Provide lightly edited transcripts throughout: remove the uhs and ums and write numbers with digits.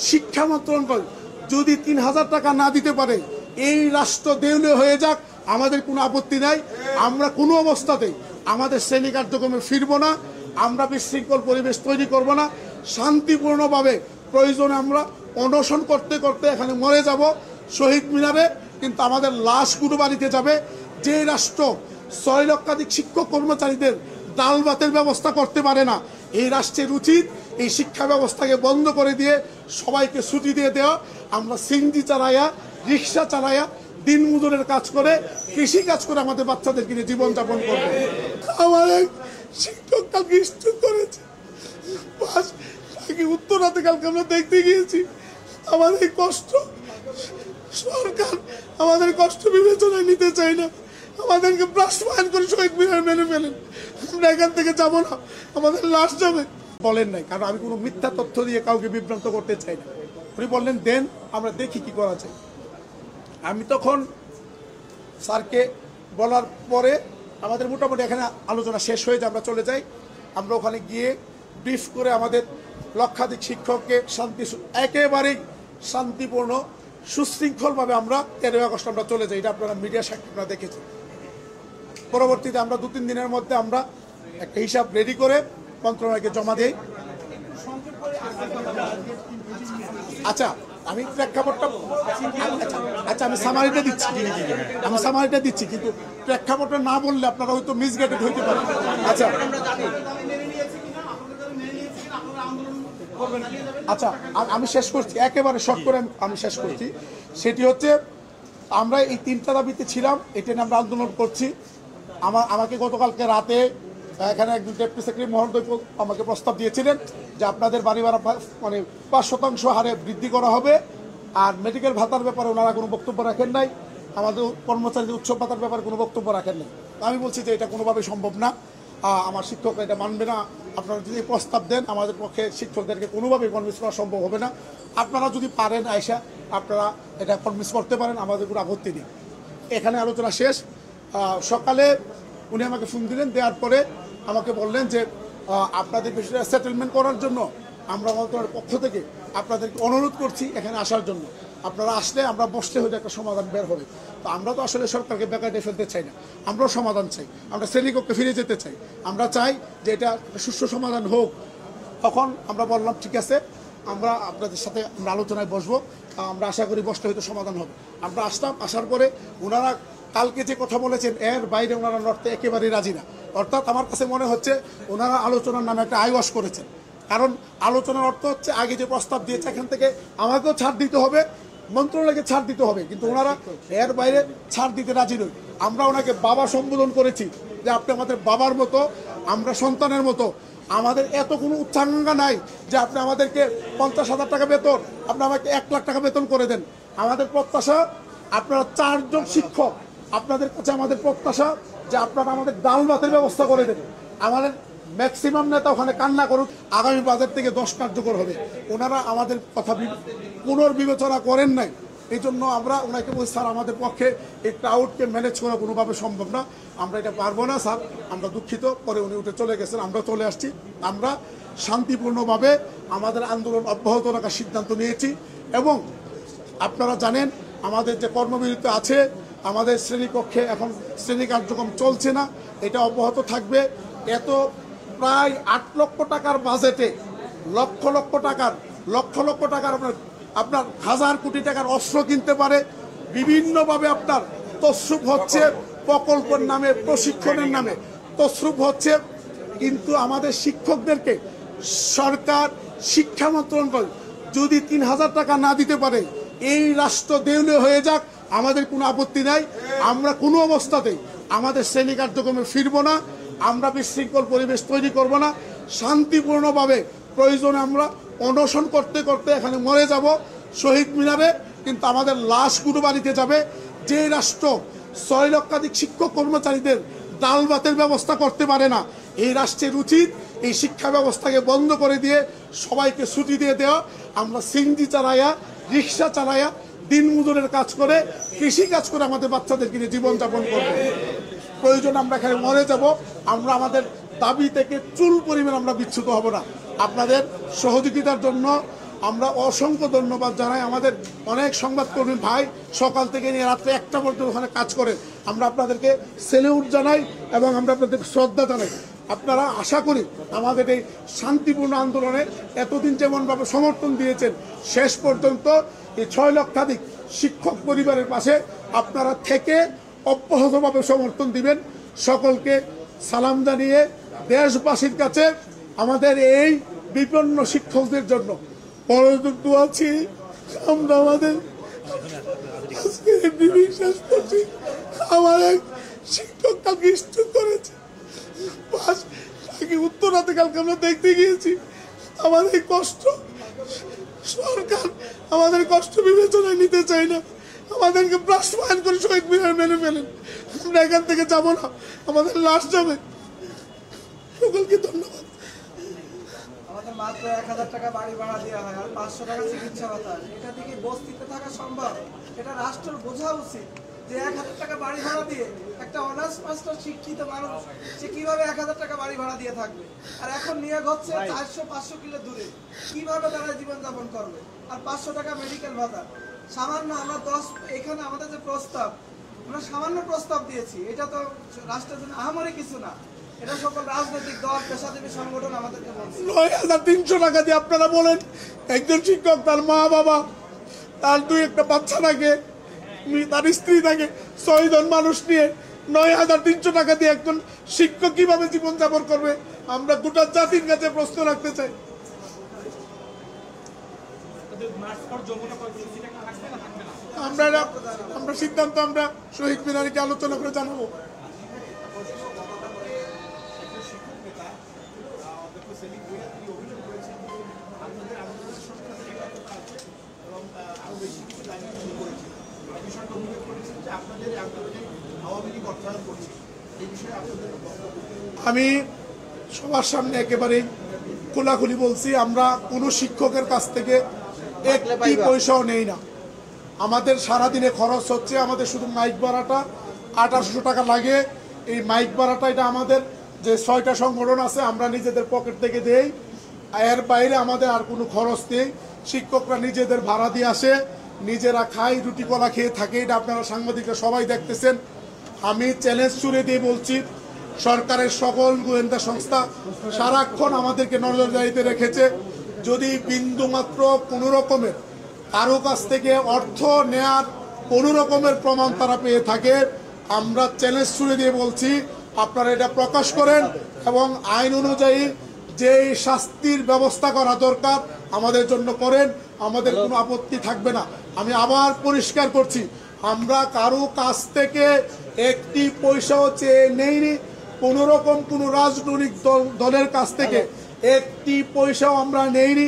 শিক্ষা মন্ত্রণালয় যদি ৩,০০০ টাকা না দিতে পারে, এই রাষ্ট্র দেউলে হয়ে যাক, আমাদের কোনো আপত্তি নাই। আমরা কোনো অবস্থাতেই আমাদের শ্রেণী কার্যক্রমে ফিরবো না। আমরা বিশৃঙ্খল পরিবেশ তৈরি করব না। শান্তিপূর্ণভাবে প্রয়োজনে আমরা অনশন করতে করতে এখানে মরে যাব শহীদ মিনারে, কিন্তু আমাদের লাশগুলো বাড়িতে যাবে। যে রাষ্ট্র ৬ লক্ষাধিক শিক্ষক কর্মচারীদের ডাল ভাতের ব্যবস্থা করতে পারে না, এই রাষ্ট্রের উচিত এই শিক্ষা ব্যবস্থাকে বন্ধ করে দিয়ে সবাইকে ছুটি দিয়ে দেওয়া। আমরা সিএনজি চালাইয়া, রিক্সা চালাইয়া, দিন মজুরের কাজ করে, কৃষি কাজ করে আমাদের বাচ্চাদেরকে নিয়ে জীবনযাপন করবো। আমার এক শিক্ষক কালকে স্ট্রোক করেছে, উত্তরাতে কালকে আমরা দেখতে গিয়েছি। আমাদের কষ্ট সরকার আমাদের কষ্ট বিবেচনায় নিতে চায় না, আমাদেরকে বাস্তবায়ন করে শহীদ মিনার মেনে ফেলেন। আমরা এখান থেকে যাবো না, আমাদের লাশ যাবে। বলেন নাই, কারণ আমি কোনো মিথ্যা তথ্য দিয়ে কাউকে বিভ্রান্ত করতে চাই না। উনি বললেন দেন, আমরা দেখি কি করা যায়। আমি তখন স্যারকে বলার পরে আমাদের মোটামুটি এখানে আলোচনা শেষ হয়ে যায়, আমরা চলে যাই। আমরা ওখানে গিয়ে ব্রিফ করে আমাদের লক্ষাধিক শিক্ষককে একেবারেই শান্তিপূর্ণ সুশৃঙ্খলভাবে আমরা 13 আগস্ট আমরা চলে যাই। এটা আপনারা মিডিয়া সাক্ষী আপনারা দেখেছেন। পরবর্তীতে আমরা 2-3 দিনের মধ্যে আমরা একটা হিসাব রেডি করে মন্ত্রণালয়কে জমা দিই। আচ্ছা, আমি প্রেক্ষাপটটা আমি সামারিটা দিচ্ছি, কিন্তু প্রেক্ষাপটটা না বললে আপনারা হয়তো মিসগাইডেড হইতে পারেন। আচ্ছা আচ্ছা আমি শেষ করছি, একেবারে শর্ট করে আমি শেষ করছি। সেটি হচ্ছে, আমরা এই 3টা দাবিতে ছিলাম, এটা নিয়ে আমরা আন্দোলন করছি। আমাকে গতকালকে রাতে এখানে একজন ডেপুটি সেক্রেটারি মহোদয় আমাকে প্রস্তাব দিয়েছিলেন যে আপনাদের বাড়ি ভাড়া মানে 5% হারে বৃদ্ধি করা হবে, আর মেডিকেল ভাতার ব্যাপারে ওনারা কোনো বক্তব্য রাখেন নাই, আমাদের কর্মচারীদের উৎসব ভাতার ব্যাপারে কোনো বক্তব্য রাখেন নাই। আমি বলছি যে এটা কোনোভাবেই সম্ভব না, আমার শিক্ষকরা এটা মানবে না। আপনারা যদি প্রস্তাব দেন, আমাদের পক্ষে শিক্ষকদেরকে কোনোভাবেই কনভিন্স করা সম্ভব হবে না। আপনারা যদি পারেন আয়সা আপনারা এটা কনভিন্স করতে পারেন, আমাদের কোনো আপত্তি নেই। এখানে আলোচনা শেষ। সকালে উনি আমাকে ফোন দিলেন, দেওয়ার পরে আমাকে বললেন যে আপনাদের বিষয়টা সেটেলমেন্ট করার জন্য আমরা মন্ত্রণালয়ের পক্ষ থেকে আপনাদেরকে অনুরোধ করছি এখানে আসার জন্য। আপনারা আসলে আমরা বসতে হয়তো একটা সমাধান বের হবে। তো আমরা তো আসলে সরকারকে বেকায়দায় ফেলতে চাই না, আমরাও সমাধান চাই, আমরা শ্রেণীকক্ষে ফিরে যেতে চাই। আমরা চাই যে এটা সুষ্ঠু সমাধান হোক। তখন আমরা বললাম ঠিক আছে, আমরা আপনাদের সাথে আমরা আলোচনায় বসবো, আমরা আশা করি বসতে হয়তো সমাধান হবে। আমরা আসলাম, আসার পরে ওনারা কালকে যে কথা বলেছেন এর বাইরে ওনারা লড়তে একেবারেই রাজি না। অর্থাৎ আমার কাছে মনে হচ্ছে ওনারা আলোচনার নামে একটা আইওয়াশ করেছেন। কারণ আলোচনার অর্থ হচ্ছে আগে যে প্রস্তাব দিয়েছে এখান থেকে আমাকেও ছাড় দিতে হবে, মন্ত্রণালয়কে ছাড় দিতে হবে, কিন্তু ওনারা এর বাইরে ছাড় দিতে রাজি নয়। আমরা ওনাকে বাবা সম্বোধন করেছি যে আপনি আমাদের বাবার মতো, আমরা সন্তানের মতো। আমাদের এত কোনো উচ্চাঙ্গা নাই যে আপনি আমাদেরকে 50,000 টাকা বেতন, আপনি আমাকে 1 লাখ টাকা বেতন করে দেন। আমাদের প্রত্যাশা আপনারা 4 জন শিক্ষক, আপনাদের কাছে আমাদের প্রত্যাশা যে আপনারা আমাদের ডাল ভাতের ব্যবস্থা করে দেন। আমাদের ম্যাক্সিমাম নেতা ওখানে কান্না করুক, আগামী বাজেট থেকে 10 কার্যকর হবে। ওনারা আমাদের কথা পুনর্বিবেচনা করেন নাই। এই জন্য আমরা ওনাকে বলছি স্যার আমাদের পক্ষে এই ক্রাউডকে ম্যানেজ করা কোনোভাবে সম্ভব না, আমরা এটা পারবো না স্যার, আমরা দুঃখিত। পরে উনি উঠে চলে গেছেন, আমরা চলে আসছি। আমরা শান্তিপূর্ণভাবে আমাদের আন্দোলন অব্যাহত রাখার সিদ্ধান্ত নিয়েছি। এবং আপনারা জানেন আমাদের যে কর্মবিরতি আছে, আমাদের শ্রেণীকক্ষে এখন শ্রেণী কার্যক্রম চলছে না, এটা অব্যাহত থাকবে। এত প্রায় 8 লক্ষ টাকার বাজেটে লক্ষ লক্ষ টাকার আপনার 1000 কোটি টাকার অস্ত্র কিনতে পারে, বিভিন্নভাবে আপনার তসরুপ হচ্ছে, প্রকল্পের নামে, প্রশিক্ষণের নামে তসরুপ হচ্ছে। কিন্তু আমাদের শিক্ষকদেরকে সরকার, শিক্ষা মন্ত্রণালয় যদি 3,000 টাকা না দিতে পারে, এই রাষ্ট্র দেউলে হয়ে যাক, আমাদের কোনো আপত্তি নাই। আমরা কোনো অবস্থাতেই আমাদের শ্রেণী কার্যক্রমে ফিরবো না, আমরা বিশৃঙ্খল পরিবেশ তৈরি করব না। শান্তিপূর্ণভাবে প্রয়োজনে আমরা অনশন করতে করতে এখানে মরে যাব শহীদ মিনারে, কিন্তু আমাদের লাশগুলো বাড়িতে যাবে। যে রাষ্ট্র 6 লক্ষাধিক শিক্ষক কর্মচারীদের ডাল ভাতের ব্যবস্থা করতে পারে না, এই রাষ্ট্রের উচিত এই শিক্ষা ব্যবস্থাকে বন্ধ করে দিয়ে সবাইকে ছুটি দিয়ে দেওয়া। আমরা সিএনজি চালাইয়া, রিক্সা চালাইয়া, দিন মজুরের কাজ করে, কৃষি কাজ করে আমাদের বাচ্চাদেরকে নিয়ে জীবনযাপন করবো। প্রয়োজন আমরা এখানে মরে যাব। আমরা আমাদের দাবি থেকে চুল পরিমাণ আমরা বিচ্যুত হব না। আপনাদের সহযোগিতার জন্য আমরা অসংখ্য ধন্যবাদ জানাই। আমাদের অনেক সংবাদকর্মী ভাই সকাল থেকে নিয়ে রাত্রে 1টা পর্যন্ত ওখানে কাজ করেন। আমরা আপনাদেরকে সেলিউট জানাই এবং আমরা আপনাদেরকে শ্রদ্ধা জানাই। আপনারা আশা করি আমাদের এই শান্তিপূর্ণ আন্দোলনে এতদিন যেমনভাবে সমর্থন দিয়েছেন, শেষ পর্যন্ত এই 6 লক্ষাধিক শিক্ষক পরিবারের পাশে আপনারা থেকে অব্যাহতভাবে সমর্থন দিবেন। সকলকে সালাম জানিয়ে দেশবাসীর কাছে আমাদের এই বিপন্ন শিক্ষকদের জন্য বড় আছি। আমরা আমাদের বিশ্বাস করছি আমার এক শিক্ষক কালকে স্ট্রোক করেছে, উত্তরাতে কালকে আমরা দেখতে গিয়েছি। আমাদের কষ্ট সরকার আমাদের কষ্ট বিবেচনায় নিতে চাই না, আমাদেরকে বাস্তবায়ন করে শহীদ মিনার মেনে ফেলেন। আমরা এখান থেকে যাব না, আমাদের লাশ যাবে। সকলকে ধন্যবাদ। আমাদের মাত্র 1000 টাকা বাড়ি ভাড়া দেওয়া হয় আর 500 টাকা চিকিৎসা ভাতা। এটা থেকে বস্তিতে থাকা সম্ভব? এটা রাষ্ট্রের বোঝা উচিত যে 1000 টাকা বাড়ি ভাড়া দিয়ে একটা অনার্স মাস্টার শিক্ষিত মানুষ সে কিভাবে 1000 টাকা বাড়ি ভাড়া দিয়ে থাকবে? আর এখন নিয়োগ হচ্ছে 400-500 কিলো দূরে, কিভাবে তারা জীবনযাপন করবে? আর 500 টাকা মেডিকেল ভাতা সামান্য। আমরা 10 এখানে আমাদের যে প্রস্তাব, আমরা সামান্য প্রস্তাব দিয়েছি, এটা তো রাষ্ট্রের জন্য আহামরি কিছু না। এটা সকল রাজনৈতিক দল, পেশাজীবী সংগঠন আমাদেরকে বলছে 9300 টাকা দিয়ে আপনারা বলেন একজন শিক্ষক তার মা বাবা তার 2-1টা বাচ্চা থাকে, তার স্ত্রী থাকে, 6 জন মানুষ নিয়ে 9300 টাকা দিয়ে একজন শিক্ষক কিভাবে জীবনযাপন করবে? আমরা গোটা জাতির কাছে প্রশ্ন রাখতে চাই। আমরা সিদ্ধান্ত আমরা শহীদ মিনারকে আলোচনা করে জানাবো। আমি সবার সামনে একেবারে খোলাখুলি বলছি, আমরা কোনো শিক্ষকের কাছ থেকে 1টি পয়সাও নেই না। আমাদের সারাদিনে খরচ হচ্ছে, আমাদের শুধু মাইক ভাড়াটা 2800 টাকা লাগে। এই মাইক ভাড়াটা এটা আমাদের যে 6টা সংগঠন আছে আমরা নিজেদের পকেট থেকে দেই, এর বাইরে আমাদের আর কোনো খরচ নেই। শিক্ষকরা নিজেদের ভাড়া দিয়ে আসে, নিজেরা খায়, রুটি কলা খেয়ে থাকে। এটা আপনারা সাংবাদিকরা সবাই দেখতেছেন। আমি চ্যালেঞ্জ ছুড়ে দিয়ে বলছি, সরকারের সকল গোয়েন্দা সংস্থা সারাক্ষণ আমাদেরকে নজরদারিতে রেখেছে। যদি বিন্দুমাত্র কোনো রকমের কারো কাছ থেকে অর্থ নেয়ার কোনো রকমের প্রমাণ তারা পেয়ে থাকে, আমরা চ্যালেঞ্জ ছুড়ে দিয়ে বলছি আপনারা এটা প্রকাশ করেন এবং আইন অনুযায়ী যে শাস্তির ব্যবস্থা করা দরকার আমাদের জন্য করেন, আমাদের কোনো আপত্তি থাকবে না। আমি আবার পরিষ্কার করছি, আমরা কারো কাছ থেকে 1টি পয়সাও চেয়ে নেইনি। কোনো রকম কোনো রাজনৈতিক দলের কাছ থেকে 1টি পয়সাও আমরা নেইনি।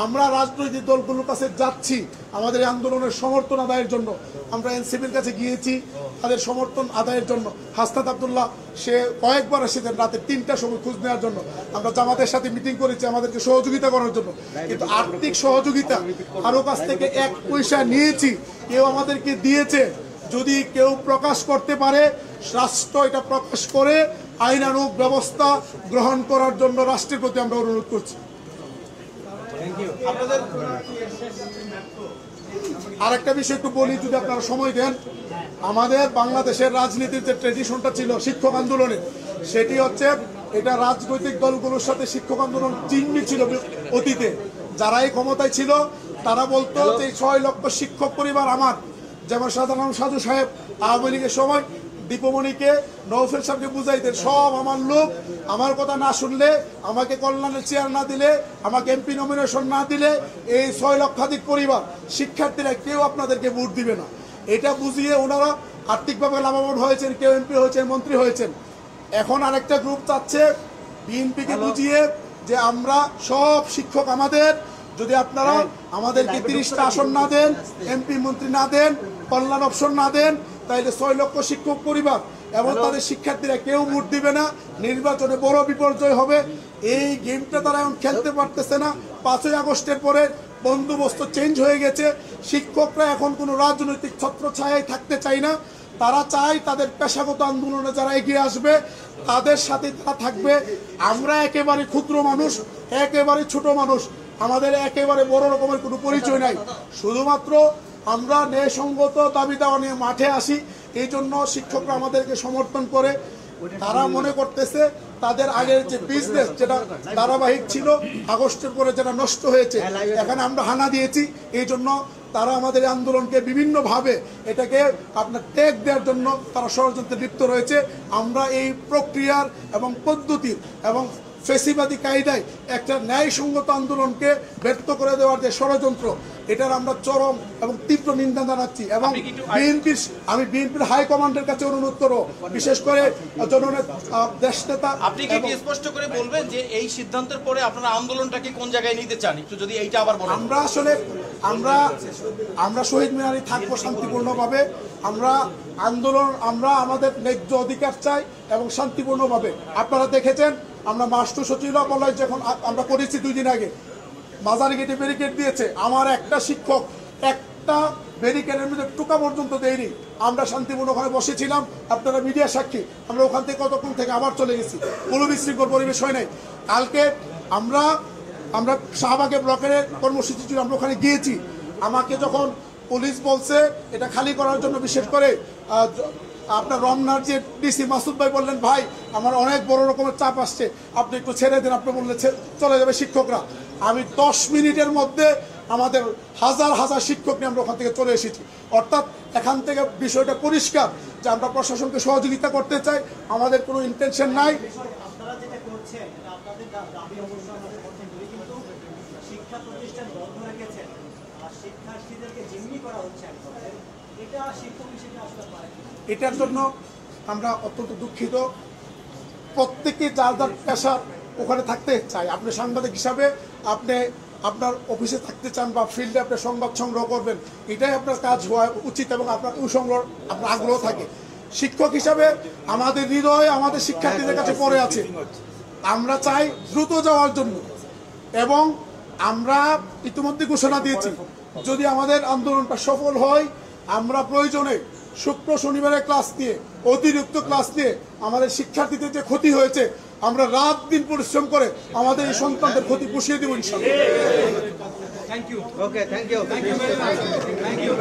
আমরা রাজনৈতিক দলগুলোর কাছে যাচ্ছি আমাদের আন্দোলনের সমর্থন আদায়ের জন্য। আমরা এনসিপির কাছে গিয়েছি তাদের সমর্থন আদায়ের জন্য। হাসনাত আব্দুল্লাহ সে কয়েকবার এসেছেন রাতে 3টার সময় খোঁজ নেওয়ার জন্য। আমরা জামাতের সাথে মিটিং করেছি আমাদেরকে সহযোগিতা করার জন্য, কিন্তু আর্থিক সহযোগিতা কারো কাছ থেকে 1 পয়সা নিয়েছি, কেউ আমাদেরকে দিয়েছে। যদি কেউ প্রকাশ করতে পারে, রাষ্ট্র এটা প্রকাশ করে আইনানুগ ব্যবস্থা গ্রহণ করার জন্য রাষ্ট্রের প্রতি আমরা অনুরোধ করছি। আরেকটা বিষয় একটু বলি যদি আপনারা সময় দেন। আমাদের বাংলাদেশের রাজনীতির যে ট্রেডিশনটা ছিল শিক্ষক আন্দোলনে, সেটি হচ্ছে এটা রাজনৈতিক দলগুলোর সাথে শিক্ষক আন্দোলন চিহ্নিত ছিল অতীতে। যারাই ক্ষমতায় ছিল তারা বলতো যে 6 লক্ষ শিক্ষক পরিবার আমার, যেমন সাধারণ সাধু সাহেব আওয়ামী লীগের সময় দীপমণিকে নওফেল সাহেবকে বুঝাইতেন সব আমার লোক, আমার কথা না শুনলে, আমাকে কল্যাণের চেয়ার না দিলে, আমাকে এমপি নমিনেশন না দিলে এই 6 লক্ষাধিক পরিবার শিক্ষার্থীরা কেউ আপনাদেরকে ভোট দিবে না। এটা বুঝিয়ে ওনারা আর্থিকভাবে লাভবান হয়েছেন, কেউ এমপি হয়েছেন, মন্ত্রী হয়েছেন। এখন আরেকটা গ্রুপ চাচ্ছে বিএনপিকে বুঝিয়ে যে আমরা সব শিক্ষক আমাদের, যদি আপনারা আমাদেরকে 30টা আসন না দেন, এমপি মন্ত্রী না দেন, কল্যাণ অপশন না দেন, তাইলে 6 লক্ষ শিক্ষক পরিবার এবং তাদের শিক্ষার্থীরা কেউ ভোট দিবে না, নির্বাচনে বড় বিপর্যয় হবে। এই গেমটা তারা এখন খেলতে পারতেছে না। 5ই আগস্টের পরে বন্দোবস্ত চেঞ্জ হয়ে গেছে। শিক্ষকরা এখন কোনো রাজনৈতিক ছত্রছায়ায় থাকতে চায় না। তারা চায় তাদের পেশাগত আন্দোলনে যারা এগিয়ে আসবে তাদের সাথে তারা থাকবে। আমরা একেবারে ক্ষুদ্র মানুষ, একেবারে ছোট মানুষ, আমাদের একেবারে বড় রকমের কোনো পরিচয় নাই। শুধুমাত্র আমরা ন্যায়সঙ্গত দাবি দেওয়া নিয়ে মাঠে আসি, এই জন্য শিক্ষকরা আমাদেরকে সমর্থন করে। তারা মনে করতেছে তাদের আগের যে বিজনেস যেটা ধারাবাহিক ছিল, আগস্টের পরে যেটা নষ্ট হয়েছে, এখানে আমরা হানা দিয়েছি, এই জন্য তারা আমাদের আন্দোলনকে বিভিন্নভাবে এটাকে আপনার টেক দেওয়ার জন্য তারা ষড়যন্ত্রে লিপ্ত রয়েছে। আমরা এই প্রক্রিয়ার এবং পদ্ধতির এবং ফেসিবাদী কায়দায় একটা ন্যায়সঙ্গত আন্দোলনকে ব্যর্থ করে দেওয়ার যে ষড়যন্ত্র, এটার আমরা চরম এবং তীব্র নিন্দা জানাচ্ছি। এবং আমি বিএনপির হাইকমান্ডের কাছে অনুরোধ করব, বিশেষ করে দেশ নেতা, আপনি কি স্পষ্ট করে বলবেন যে এই সিদ্ধান্তের পরে আপনারা আন্দোলনটাকে কোন জায়গায় নিতে চান, একটু যদি এইটা আবার বলেন। আমরা আসলে আমরা শহীদ মিনারে থাকবো শান্তিপূর্ণভাবে। আমরা আন্দোলন, আমরা আমাদের ন্যায্য অধিকার চাই এবং শান্তিপূর্ণভাবে। আপনারা দেখেছেন আমরা মাস্টার সচিবালয় যখন আমরা করেছি 2 দিন আগে, মাজার গেটে ব্যারিকেড দিয়েছে, আমার একটা শিক্ষক একটা ব্যারিকেডের মধ্যে টুকা পর্যন্ত দেয়নি। আমরা শান্তিপূর্ণ ওখানে বসেছিলাম, আপনারা মিডিয়া সাক্ষী। আমরা ওখান থেকে কতক্ষণ থেকে আবার চলে গেছি, কোনো বিশৃঙ্খল পরিবেশ হয় নাই। কালকে আমরা শাহবাগে ব্লকের কর্মসূচি ছিল, আমরা ওখানে গিয়েছি। আমাকে যখন পুলিশ বলছে এটা খালি করার জন্য, বিশেষ করে আপনার রমনার যে ডিসি মাসুদ ভাই বললেন, ভাই আমার অনেক বড় রকমের চাপ আসছে, আপনি একটু ছেড়ে দেন, আপনি বললে চলে যাবে শিক্ষকরা। আমি 10 মিনিটের মধ্যে আমাদের হাজার হাজার শিক্ষক নিয়ে আমরা ওখান থেকে চলে এসেছি। অর্থাৎ এখান থেকে বিষয়টা পরিষ্কার যে আমরা প্রশাসনকে সহযোগিতা করতে চাই, আমাদের কোনো ইন্টেনশন নাই। আপনারা যেটা করছেন এটা আপনাদের দাবি অবশ্যই আমাদের করতে হবে, কিন্তু শিক্ষা প্রতিষ্ঠান বন্ধ রেখেছেন আর শিক্ষার্থীদেরকে জিম্মি করা হচ্ছে একদম, এটা শিক্ষক হিসেবে আসলে পারে। এটার জন্য আমরা অত্যন্ত দুঃখিত। প্রত্যেকে যার যার পেশা ওখানে থাকতে চায়। আপনি সাংবাদিক হিসাবে আপনি আপনার অফিসে থাকতে চান বা ফিল্ডে আপনি সংবাদ সংগ্রহ করবেন, এটাই আপনার কাজ হওয়া উচিত এবং আপনার ওই সংগ্রহ আপনার আগ্রহ থাকে। শিক্ষক হিসাবে আমাদের হৃদয় আমাদের শিক্ষার্থীদের কাছে পড়ে আছে। আমরা চাই দ্রুত যাওয়ার জন্য, এবং আমরা ইতিমধ্যে ঘোষণা দিয়েছি যদি আমাদের আন্দোলনটা সফল হয়, আমরা প্রয়োজনে শুক্র শনিবারে ক্লাস দিয়ে, অতিরিক্ত ক্লাস দিয়ে আমাদের শিক্ষার্থীদের যে ক্ষতি হয়েছে, আমরা রাত দিন পরিশ্রম করে আমাদের এই সন্তানদের ক্ষতি পুষিয়ে দেব ইনশাআল্লাহ। Thank you. Okay, thank you. Thank you very much. Thank you.